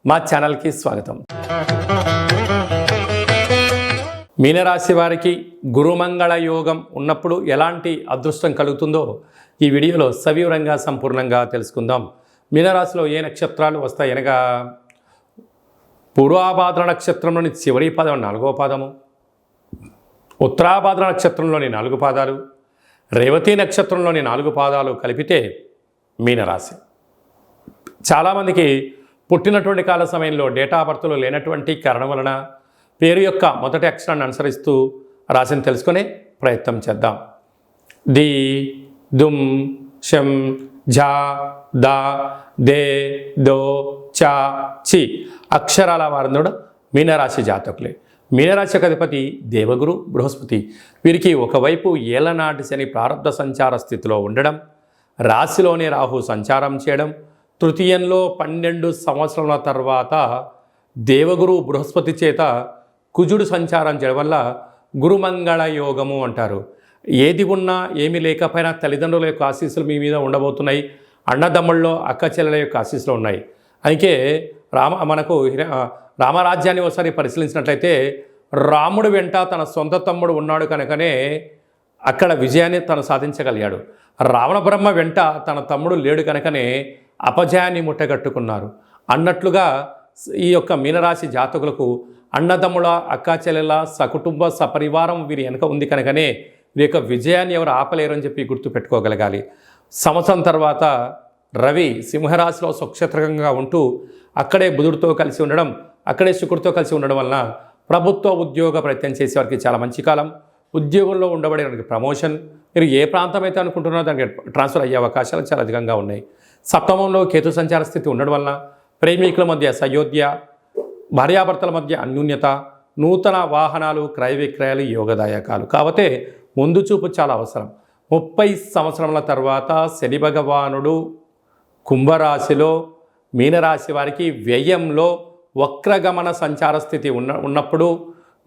మా ఛానల్కి స్వాగతం. మీనరాశి వారికి గురుమంగళ యోగం ఉన్నప్పుడు ఎలాంటి అదృష్టం కలుగుతుందో ఈ వీడియోలో సవివరంగా సంపూర్ణంగా తెలుసుకుందాం. మీనరాశిలో ఏ నక్షత్రాలు వస్తాయనగా పూర్వాభాద్ర నక్షత్రంలోని చివరి పదం 4వ పాదము, ఉత్తరాభాద్ర నక్షత్రంలోని 4 పాదాలు, రేవతి నక్షత్రంలోని 4 పాదాలు కలిపితే మీనరాశి. చాలామందికి పుట్టినటువంటి కాల సమయంలో డేటా ఆఫ్ బర్త్లో లేనటువంటి కారణం వలన పేరు యొక్క మొదటి అక్షరాన్ని అనుసరిస్తూ రాశిని తెలుసుకునే ప్రయత్నం చేద్దాం. ది, దుమ్, షం, ఝా, దా, దే, దో, చా, చి అక్షరాల వారందరూ మీనరాశి జాతకులే. మీనరాశి అధిపతి దేవగురు బృహస్పతి. వీరికి ఒకవైపు ఏలనాటి శని ప్రారంభ సంచార స్థితిలో ఉండడం, రాశిలోనే రాహు సంచారం చేయడం, తృతీయంలో 12 సంవత్సరాల తర్వాత దేవగురు బృహస్పతి చేత కుజుడు సంచారం చేయడం వల్ల గురుమంగళ యోగము అంటారు. ఏది ఉన్నా ఏమి లేకపోయినా తల్లిదండ్రుల యొక్క ఆశీస్సులు మీ మీద ఉండబోతున్నాయి. అన్నదమ్ముల్లో అక్క చెల్లెల యొక్క ఆశీస్సులు ఉన్నాయి. అందుకే మనకు రామరాజ్యాన్ని ఒకసారి పరిశీలించినట్లయితే రాముడు వెంట తన సొంత తమ్ముడు ఉన్నాడు కనుకనే అక్కడ విజయాన్ని తను సాధించగలిగాడు. రావణ బ్రహ్మ వెంట తన తమ్ముడు లేడు కనుకనే అపజయాన్ని ముట్టగట్టుకున్నారు అన్నట్లుగా ఈ యొక్క మీనరాశి జాతకులకు అన్నదమ్ముల అక్కా చెల్లెల సకుటుంబ సపరివారం వీరి వెనుక ఉంది కనుకనే వీరి యొక్క విజయాన్ని ఎవరు ఆపలేరు అని చెప్పి గుర్తుపెట్టుకోగలగాలి. సంవత్సరం తర్వాత రవి సింహరాశిలో స్వక్షేత్రకంగా ఉంటూ అక్కడే బుధుడితో కలిసి ఉండడం, అక్కడే శుక్రుడితో కలిసి ఉండడం వలన ప్రభుత్వ ఉద్యోగ ప్రయత్నం చేసే వారికి చాలా మంచి కాలం. ఉద్యోగంలో ఉండబడే వారికి ప్రమోషన్, మీరు ఏ ప్రాంతం అయితే అనుకుంటున్నారో దానికి ట్రాన్స్ఫర్ అయ్యే అవకాశాలు చాలా అధికంగా ఉన్నాయి. సప్తమంలో కేతు సంచార స్థితి ఉండడం వలన ప్రేమికుల మధ్య సయోధ్య, భార్యాభర్తల మధ్య అన్యూన్యత, నూతన వాహనాలు క్రయ విక్రయాలు యోగదాయకాలు. కాబట్టి ముందు చూపు చాలా అవసరం. 30 సంవత్సరాల తర్వాత శని భగవానుడు కుంభరాశిలో మీనరాశి వారికి వ్యయంలో వక్రగమన సంచార స్థితి ఉన్నప్పుడు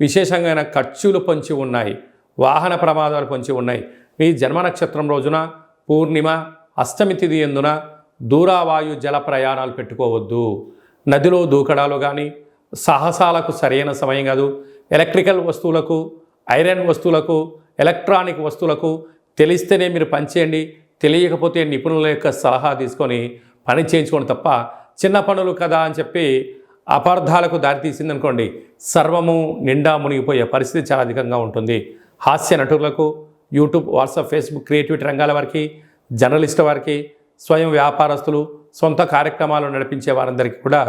విశేషంగా ఖర్చులు పొంచి ఉన్నాయి, వాహన ప్రమాదాలు పొంచి ఉన్నాయి. మీ జన్మ నక్షత్రం రోజున పూర్ణిమ, అష్టమి తిథి ఎందున దూరావాయు జల ప్రయాణాలు పెట్టుకోవద్దు. నదిలో దూకడాలు కానీ సాహసాలకు సరైన సమయం కాదు. ఎలక్ట్రికల్ వస్తువులకు, ఐరన్ వస్తువులకు, ఎలక్ట్రానిక్ వస్తువులకు తెలిస్తేనే మీరు పనిచేయండి, తెలియకపోతే నిపుణుల యొక్క సలహా తీసుకొని పని చేయించుకోండి తప్ప చిన్న పనులు కదా అని చెప్పి అపార్థాలకు దారితీసిందనుకోండి సర్వము నిండా మునిగిపోయే పరిస్థితి చాలా అధికంగా ఉంటుంది. హాస్య నటులకు, యూట్యూబ్, వాట్సాప్, ఫేస్బుక్, క్రియేటివిటీ రంగాల వారికి, జర్నలిస్ట్ వారికి, స్వయం వ్యాపారస్తులు, సొంత కార్యక్రమాలు నడిపించే వారందరికీ కూడా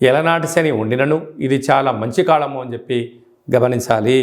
ఎలనాటి శని ఉండినను ఇది చాలా మంచి కాలము అని చెప్పి గమనించాలి.